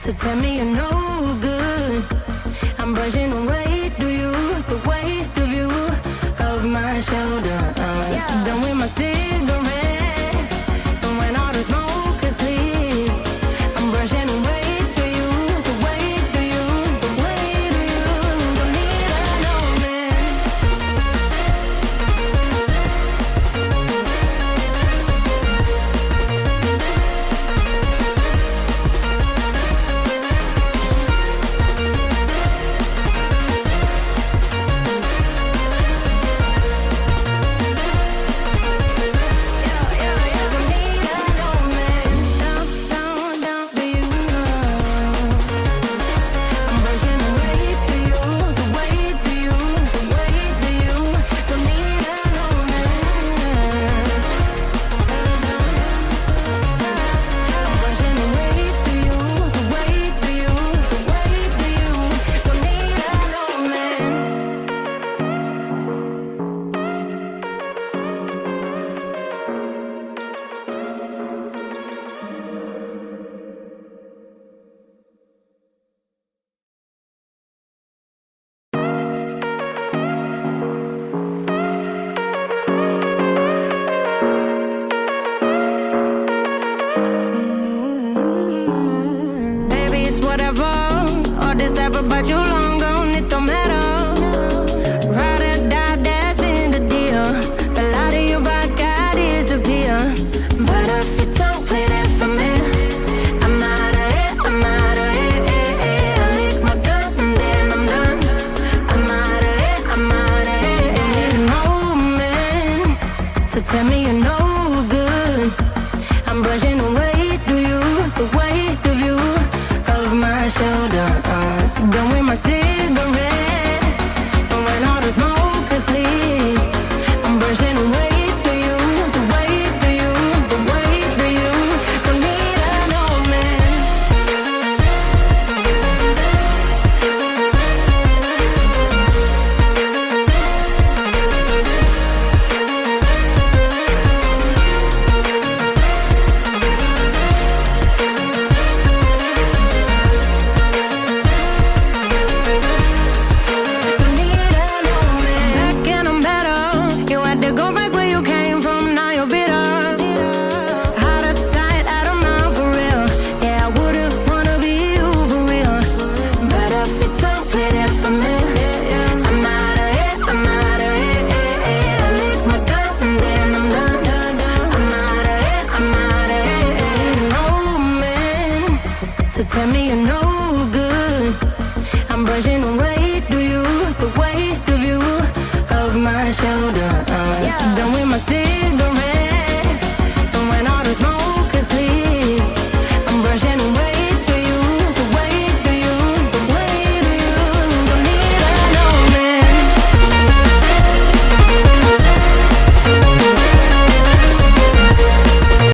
to tell me you're no good. I'm brushing away, do you, the weight of you, of my shoulders. Done with my cigarette, and when all the smoke is clear, I'm brushing away, do you, the weight of you, the weight of you. Don't need another man. But you long gone, it don't matter. Ride or die, that's been the deal. The light of your back, I disappear. But if you don't play that for me, I'm out of it, I'm out of it. I lick my gun and then I'm done. I'm out of it, I'm out of it. I need an old man to tell me you're no good. I'm brushing away, do you, the weight of you, of my shoulder. Done with my cigarette, and when all the smoke is clear, I'm brushing away for you, the weight for you, the weight for you. Don't need an old man. Tell me you're no good. I'm brushing away, do you, the weight of you, of my shoulder. Done with my sin.